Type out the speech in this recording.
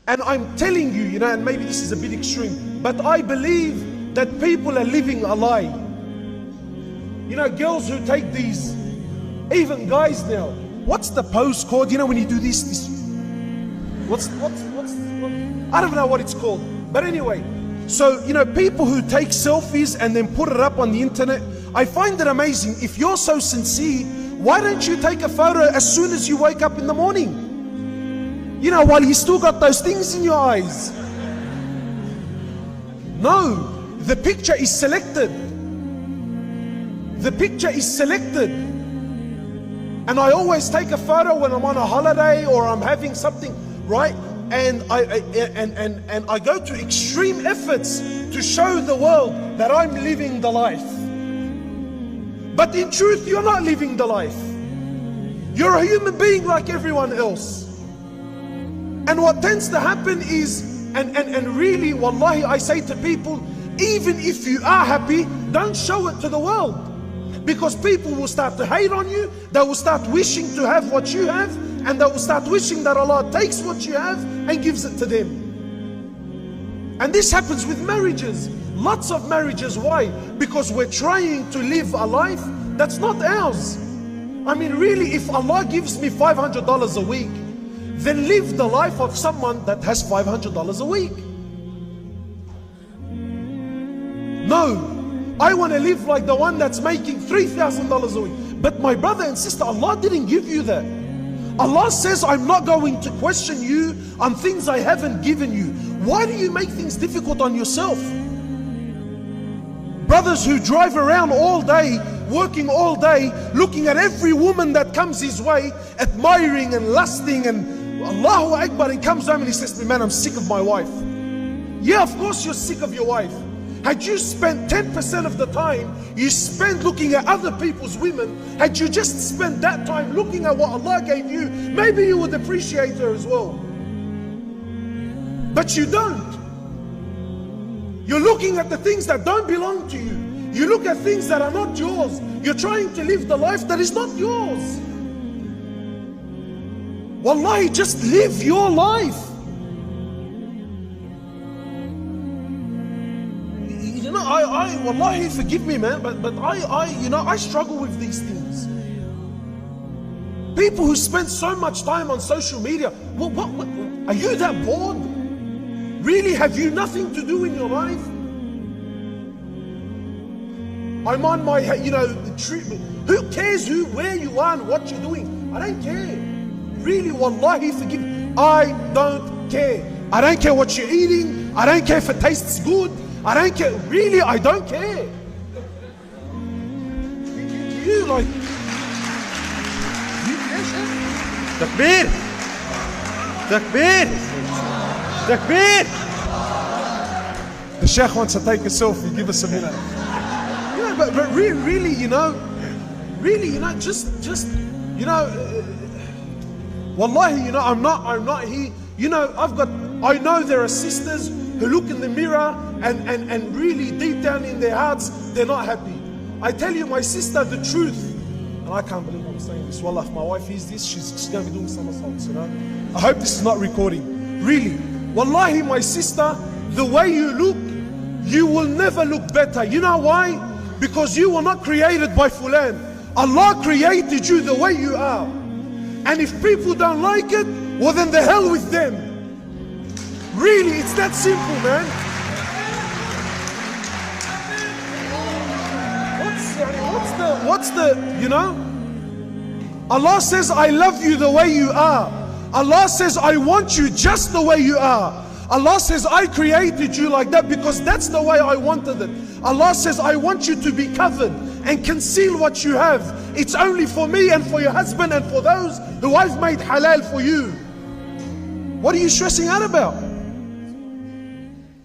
And I'm telling you, and maybe this is a bit extreme, but I believe that people are living a lie. Girls who take these, even guys now, what's the pose called? When you do this, what's I don't know what it's called. But anyway, so, people who take selfies and then put it up on the internet, I find it amazing. If you're so sincere, why don't you take a photo as soon as you wake up in the morning? While you still got those things in your eyes. No, the picture is selected. The picture is selected. And I always take a photo when I'm on a holiday or I'm having something, right? And I go to extreme efforts to show the world that I'm living the life. But in truth, you're not living the life. You're a human being like everyone else. And what tends to happen is, and really, wallahi, I say to people, even if you are happy, don't show it to the world. Because people will start to hate on you, they will start wishing to have what you have, and they will start wishing that Allah takes what you have and gives it to them. And this happens with marriages. Lots of marriages. Why? Because we're trying to live a life that's not ours. I mean, really, if Allah gives me $500 a week, then live the life of someone that has $500 a week. No, I want to live like the one that's making $3,000 a week. But my brother and sister, Allah didn't give you that. Allah says, I'm not going to question you on things I haven't given you. Why do you make things difficult on yourself? Brothers who drive around all day, working all day, looking at every woman that comes his way, admiring and lusting and Allahu Akbar, and comes home and he says to me, man, I'm sick of my wife. Yeah, of course you're sick of your wife. Had you spent 10% of the time you spent looking at other people's women, had you just spent that time looking at what Allah gave you, maybe you would appreciate her as well. But you don't. You're looking at the things that don't belong to you. You look at things that are not yours. You're trying to live the life that is not yours. Wallahi, just live your life. Wallahi, forgive me, man, but I struggle with these things. People who spend so much time on social media, what are you that bored? Really, have you nothing to do in your life? I'm on my, the treatment. Who cares where you are and what you're doing? I don't care. Really, wallahi, forgive me. I don't care. I don't care what you're eating. I don't care if it tastes good. I don't care. Really, I don't care. You like... You care, Sheikh? Takbir! Takbir! Takbir! The Sheikh wants to take a selfie. Give us a minute. Yeah, but really, just wallahi, I'm not here. I know there are sisters who look in the mirror and really deep down in their hearts, they're not happy. I tell you, my sister, the truth, and I can't believe I'm saying this. Wallah, if my wife hears this, she's going to be doing somersaults, I hope this is not recording. Really. Wallahi, my sister, the way you look, you will never look better. You know why? Because you were not created by Fulan. Allah created you the way you are. And if people don't like it, well then the hell with them. Really, it's that simple, man. What's the, Allah says, I love you the way you are. Allah says, I want you just the way you are. Allah says, I created you like that because that's the way I wanted it. Allah says, I want you to be covered and conceal what you have. It's only for me and for your husband and for those who I've made halal for you. What are you stressing out about?